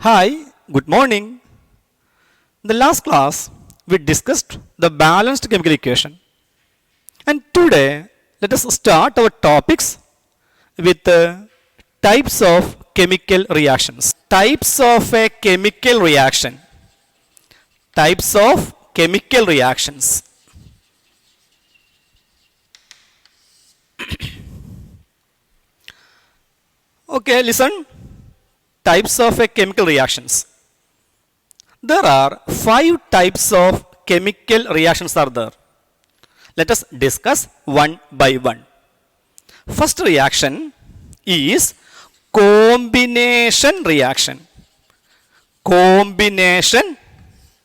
Hi, good morning. In the last class, we discussed the balanced chemical equation. And today, let us start our topics with types of chemical reactions. Types of a chemical reaction. Types of chemical reactions. Okay, listen. Types of a chemical reactions. There are 5 types of chemical reactions are there. Let us discuss one by one. First reaction is combination reaction. Combination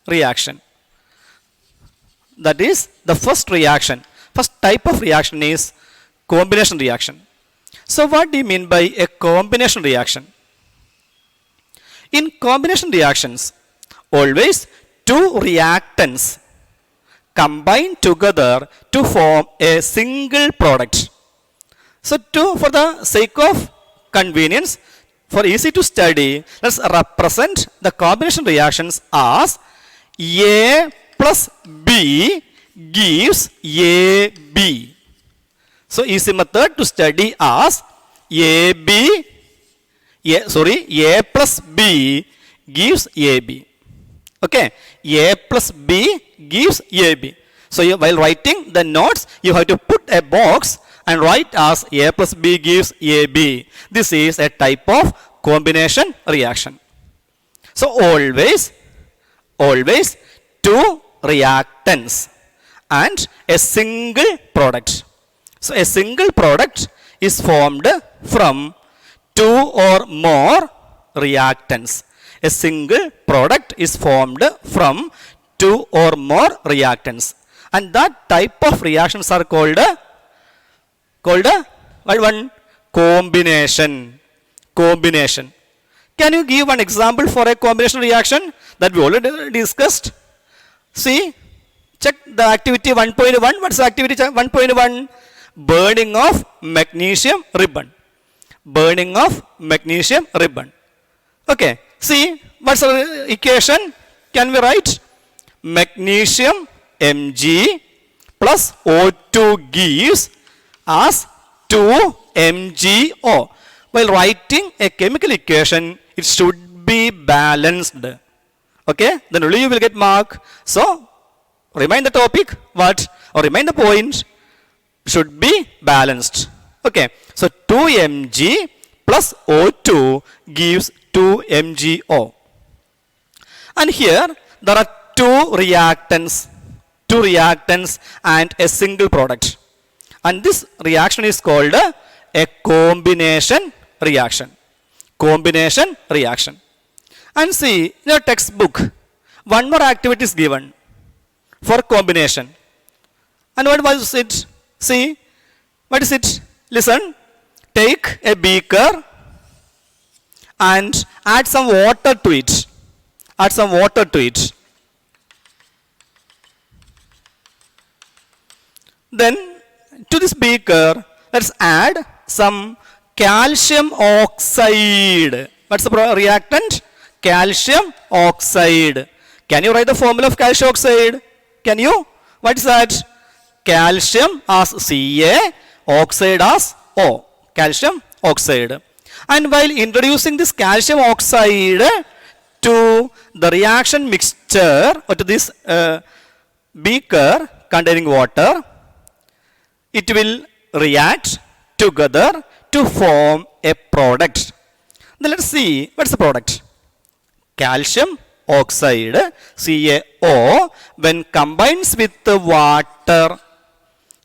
reaction. That is the first reaction. First type of reaction is combination reaction. So what do you mean by a combination reaction? In combination reactions, always two reactants combine together to form a single product. So for the sake of convenience, for easy to study, let's represent the combination reactions as A plus B gives AB. So easy method to study as A plus B gives AB. Okay, A plus B gives AB. So while writing the notes, you have to put a box and write as A plus B gives AB. This is a type of combination reaction. So always two reactants and a single product. So a single product is formed from two or more reactants. A single product is formed from two or more reactants. And that type of reactions are called what one? Combination. Combination. Can you give one example for a combination reaction that we already discussed? See, check the activity 1.1. What's the activity 1.1? Burning of magnesium ribbon. Burning of magnesium ribbon. Okay, see, what's the equation? Can we write? Magnesium Mg plus O2 gives us 2MgO. While writing a chemical equation, it should be balanced. Okay, then only you will get mark. So, remind the topic, what? Or remind the point, should be balanced. Okay, so 2Mg plus O2 gives 2MgO. And here there are two reactants and a single product. And this reaction is called a combination reaction. Combination reaction. And see, in your textbook, one more activity is given for combination. And what was it? See, what is it? Listen, take a beaker and add some water to it. Add some water to it. Then to this beaker, let's add some calcium oxide. What's the reactant? Calcium oxide. Can you write the formula of calcium oxide? Can you? What is that? Calcium as Ca, oxide as O. Calcium oxide. And while introducing this calcium oxide to the reaction mixture or to this beaker containing water, it will react together to form a product. Then let's see, what's the product? Calcium oxide, CaO, when combines with the water,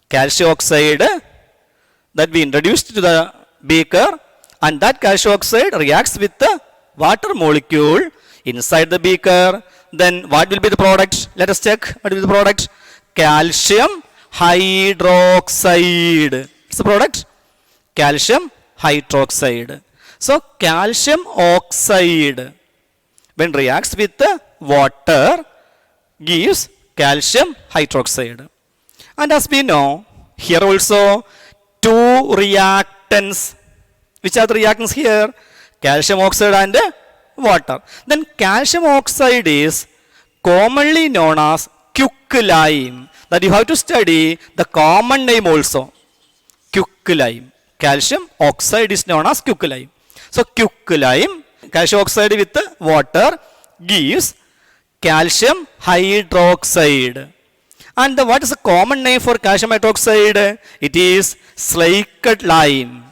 calcium oxide that we introduced to the beaker, and that calcium oxide reacts with the water molecule inside the beaker. Then what will be the product? Let us check what will be the product. Calcium hydroxide. What's the product? Calcium hydroxide. So calcium oxide when reacts with the water gives calcium hydroxide. And as we know, here also two reactants. Which are the reactants here? Calcium oxide and water. Then calcium oxide is commonly known as quicklime. That you have to study the common name also. Quicklime. Calcium oxide is known as quicklime. So quicklime, calcium oxide with water gives calcium hydroxide. And what is the common name for calcium hydroxide? It is slaked lime.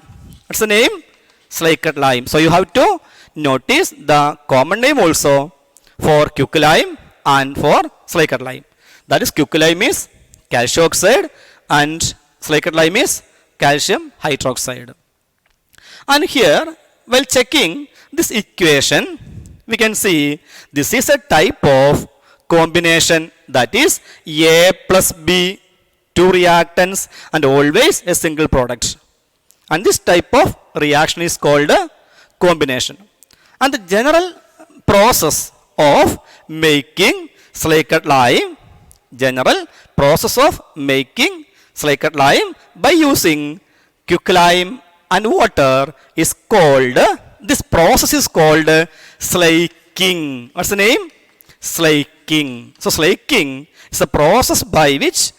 What's the name? Slaked lime. So you have to notice the common name also for quicklime and for slaked lime. That is, quicklime is calcium oxide and slaked lime is calcium hydroxide. And here, while checking this equation, we can see this is a type of combination, that is A plus B, two reactants and always a single product. And this type of reaction is called a combination. And the general process of making slaked lime, by using quicklime and water is called, this process is called slaking. What's the name? Slaking. So slaking is a process by which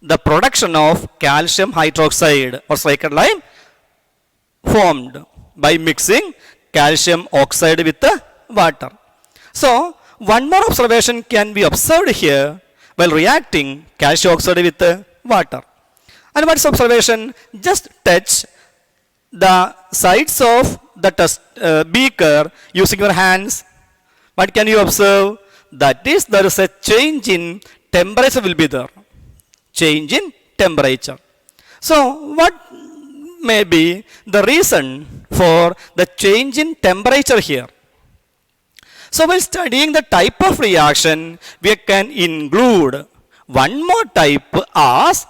the production of calcium hydroxide or slaked lime formed by mixing calcium oxide with the water. So one more observation can be observed here while reacting calcium oxide with the water. And what is observation? Just touch the sides of the beaker using your hands. What can you observe? That is, there is a change in temperature will be there. Change in temperature. So what may be the reason for the change in temperature here? So while studying the type of reaction, we can include one more type as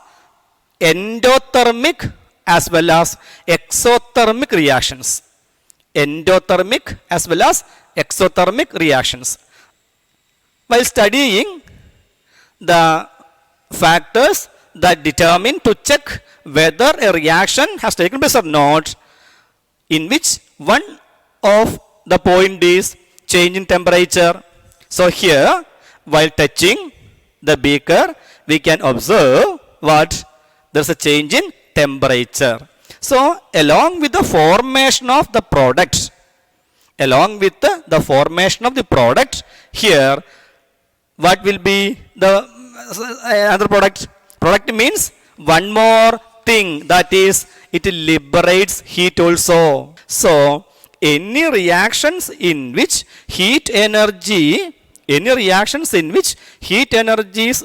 endothermic as well as exothermic reactions. Endothermic as well as exothermic reactions. While studying the factors that determine to check whether a reaction has taken place or not, in which one of the point is change in temperature. So here, while touching the beaker, we can observe what? There's a change in temperature. So along with the formation of the product, here, what will be the other product? Product means one more thing, that is, it liberates heat also. So any reactions in which heat energy is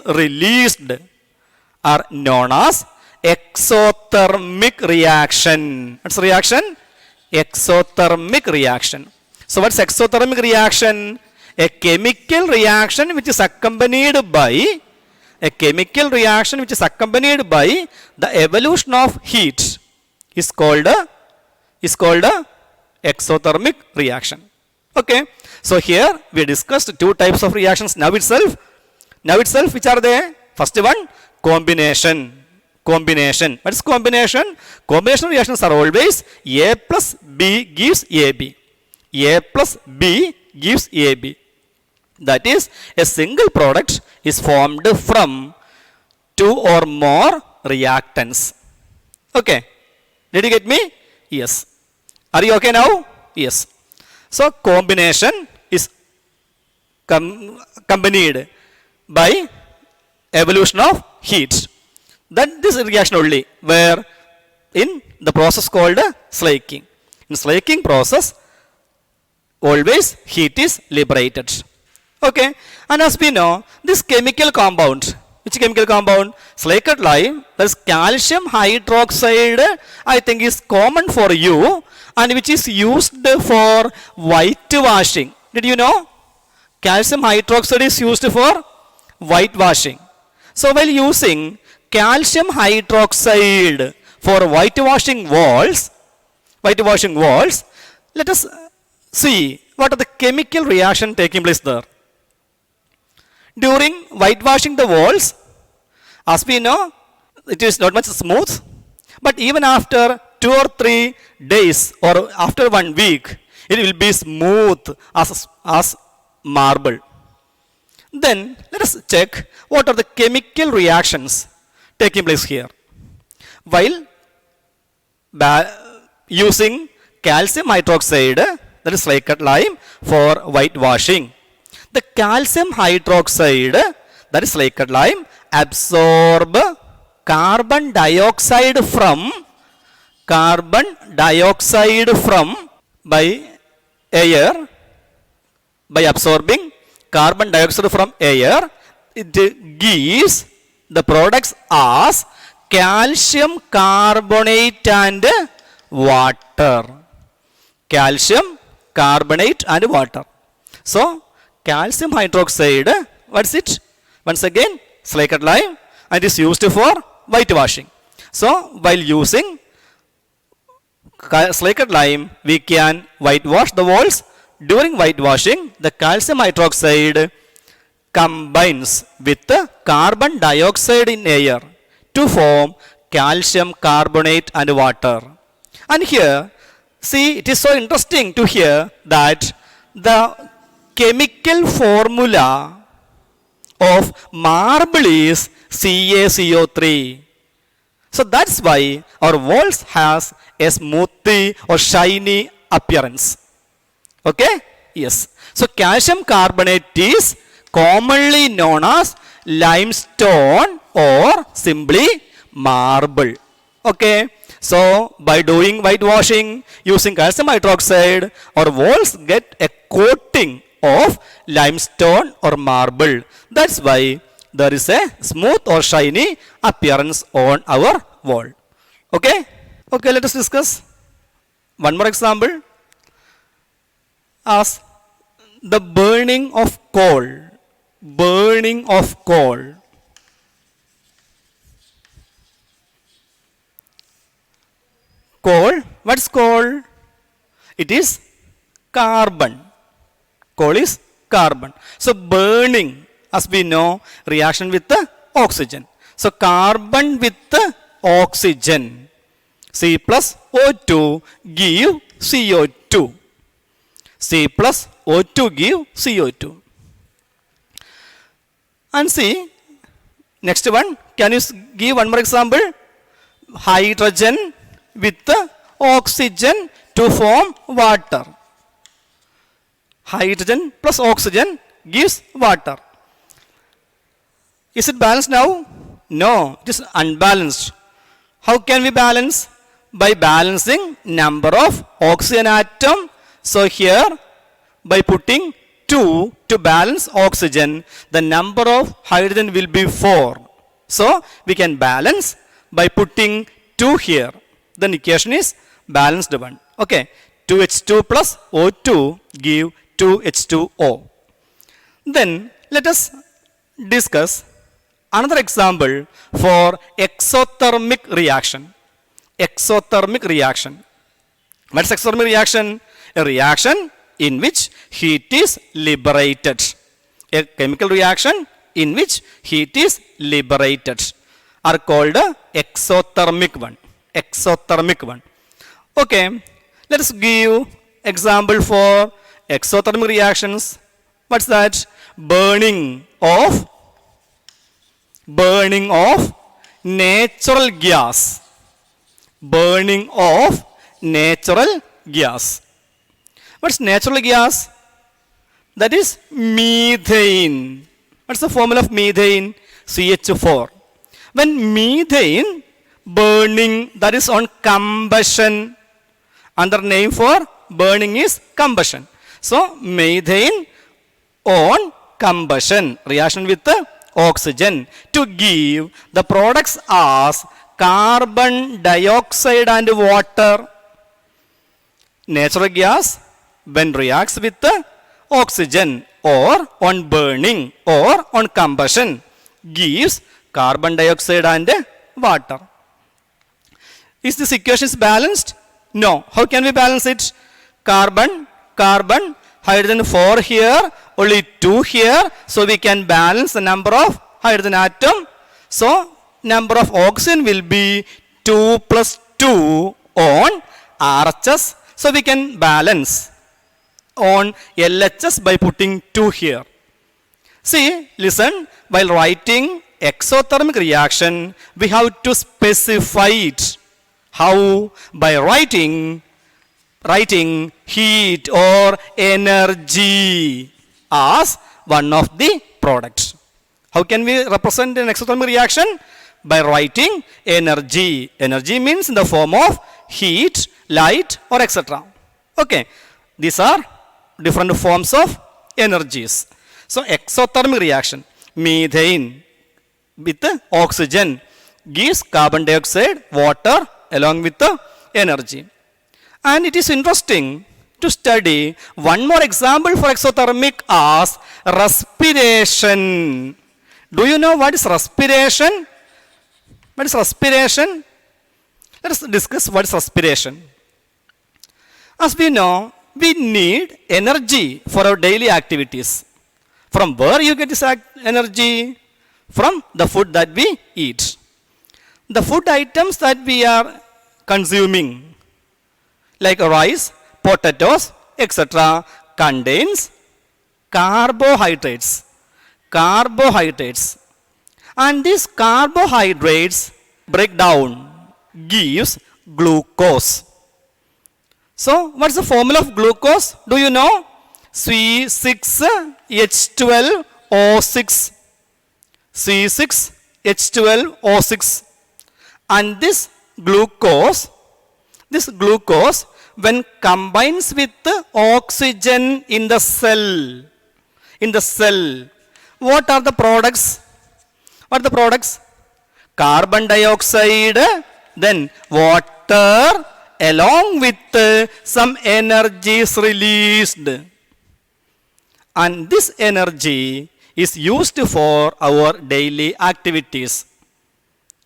released are known as exothermic reaction. What's the reaction? Exothermic reaction. So what's exothermic reaction? A chemical reaction which is accompanied by the evolution of heat is called a exothermic reaction. Okay. So here we discussed two types of reactions now itself. Which are they? First one, combination. What is combination? Combination reactions are always A plus B gives AB. A plus B gives AB. That is, a single product is formed from two or more reactants. Okay. Did you get me? Yes. Are you okay now? Yes. So combination is accompanied by evolution of heat. Then this reaction only, where in the process called slaking. In slaking process, always heat is liberated. Okay. And as we know, this chemical compound, which chemical compound? Slaked lime, that is calcium hydroxide, I think is common for you, and which is used for whitewashing. Did you know? Calcium hydroxide is used for whitewashing. So while using calcium hydroxide for whitewashing walls, let us see what are the chemical reaction taking place there. During whitewashing the walls, as we know, it is not much smooth, but even after 2 or 3 days or after 1 week, It will be smooth as marble. Then let us check what are the chemical reactions taking place here. While using calcium hydroxide, that is like lime, for whitewashing, the calcium hydroxide, that is like lime, absorb carbon dioxide from by air. By absorbing carbon dioxide from air, it gives the products as calcium carbonate and water. Calcium carbonate and water. So calcium hydroxide, what's it? Once again, slaked lime, and is used for whitewashing. So while using slaked lime, we can whitewash the walls. During whitewashing, the calcium hydroxide combines with the carbon dioxide in air to form calcium carbonate and water. And here, see, it is so interesting to hear that the chemical formula of marble is CaCO3. So that's why our walls has a smoothy or shiny appearance. Okay? Yes. So calcium carbonate is commonly known as limestone or simply marble. Okay? So by doing whitewashing using calcium hydroxide, our walls get a coating of limestone or marble. That's why there is a smooth or shiny appearance on our wall. Okay? Okay, let us discuss one more example as the burning of coal. Burning of coal. Coal, what's coal? It is carbon. Coal is carbon. So burning, as we know, reaction with the oxygen. So carbon with the oxygen. C plus O2 give CO2. C plus O2 give CO2. And see, next one, can you give one more example? Hydrogen with the oxygen to form water. Hydrogen plus oxygen gives water. Is it balanced now? No, it is unbalanced. How can we balance? By balancing number of oxygen atom. So here, by putting 2 to balance oxygen, the number of hydrogen will be 4. So we can balance by putting 2 here. Then equation is balanced one. Okay, 2H2 plus O2 give 2H2O. Then let us discuss another example for exothermic reaction. Exothermic reaction. What is exothermic reaction? A reaction in which heat is liberated. A chemical reaction in which heat is liberated are called exothermic one. Exothermic one. Okay, let us give example for exothermic reactions. What's that? Burning of natural gas. Burning of natural gas. What's natural gas? That is methane. What's the formula of methane? CH4. When methane burning, that is on combustion. Another name for burning is combustion. So methane on combustion, reaction with the oxygen to give the products as carbon dioxide and water. Natural gas, when reacts with the oxygen or on burning or on combustion, gives carbon dioxide and water. Is this equation balanced? No. How can we balance it? Carbon, carbon, hydrogen 4 here, only 2 here. So we can balance the number of hydrogen atom. So number of oxygen will be 2 plus 2 on RHS. So we can balance on LHS by putting 2 here. See, listen, while writing exothermic reaction, we have to specify it. How? By writing heat or energy as one of the products. How can we represent an exothermic reaction? By writing energy. Energy means in the form of heat, light, or etc. Okay, these are different forms of energies. So, exothermic reaction, methane with oxygen gives carbon dioxide, water along with the energy. And it is interesting to study one more example for exothermic as respiration. Do you know what is respiration? What is respiration? Let us discuss what is respiration. As we know, we need energy for our daily activities. From where you get this energy? From the food that we eat. The food items that we are consuming, like rice, potatoes, etc., contains carbohydrates. And these carbohydrates break down, gives glucose. So, what's the formula of glucose? Do you know? C6H12O6. C6H12O6. And this glucose, when combines with the oxygen in the cell, what are the products? What are the products? Carbon dioxide, then water, along with some energy is released. And this energy is used for our daily activities.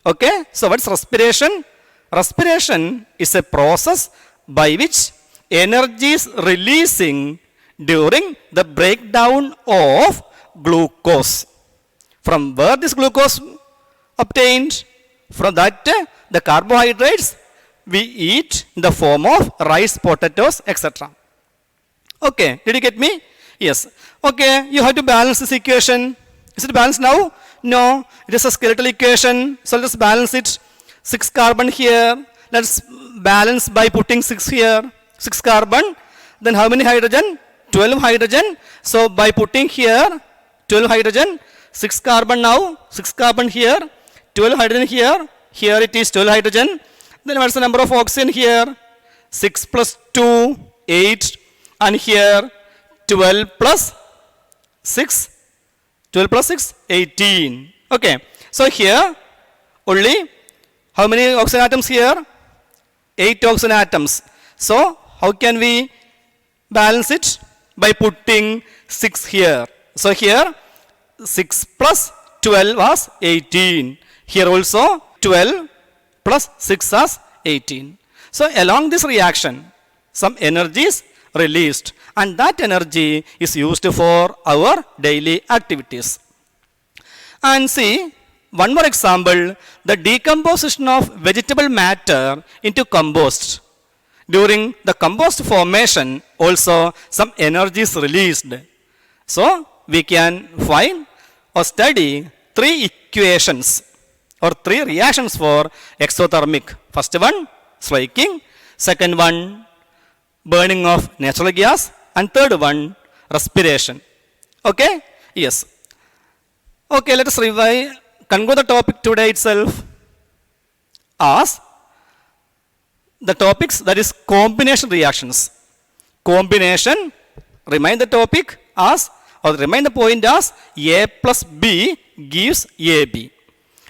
Okay, so what's respiration? Respiration is a process by which energy is releasing during the breakdown of glucose. From where this glucose obtained? From that the carbohydrates we eat in the form of rice, potatoes, etc. Okay, did you get me? Yes. Okay, you have to balance this equation. Is it balanced now? No, it is a skeletal equation. So let's balance it. 6 carbon here. Let's balance by putting 6 here. 6 carbon. Then how many hydrogen? 12 hydrogen. So by putting here 12 hydrogen, 6 carbon now. 6 carbon here. 12 hydrogen here. Here it is 12 hydrogen. Then what's the number of oxygen here? 6 plus 2, 8. And here 12 plus 6. 12 plus 6, 18. Okay. So here only how many oxygen atoms here? 8 oxygen atoms. So how can we balance it? By putting 6 here. So here 6 plus 12 was 18. Here also 12 plus 6 was 18. So along this reaction, some energy is released, and that energy is used for our daily activities. And see, one more example, the decomposition of vegetable matter into compost. During the compost formation, also some energy is released. So we can find or study 3 equations or 3 reactions for exothermic. First one, smoking. Second one, burning of natural gas. And third one, respiration. Okay? Yes. Okay, let us conclude the topic today itself as the topics, that is combination reactions. Combination, remind the topic as, or remind the point as A plus B gives AB.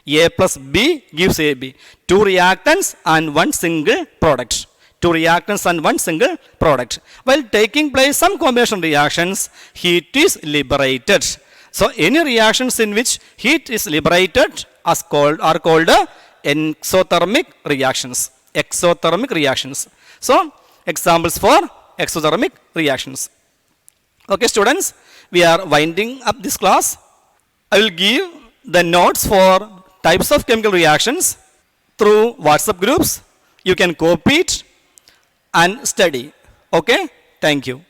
A plus B gives AB. 2 reactants and 1 single product. 2 reactants and 1 single product. While taking place some combination reactions, heat is liberated. So any reactions in which heat is liberated are called exothermic reactions. Exothermic reactions. So examples for exothermic reactions. Okay, students, we are winding up this class. I will give the notes for types of chemical reactions through WhatsApp groups. You can copy it and study. Okay, thank you.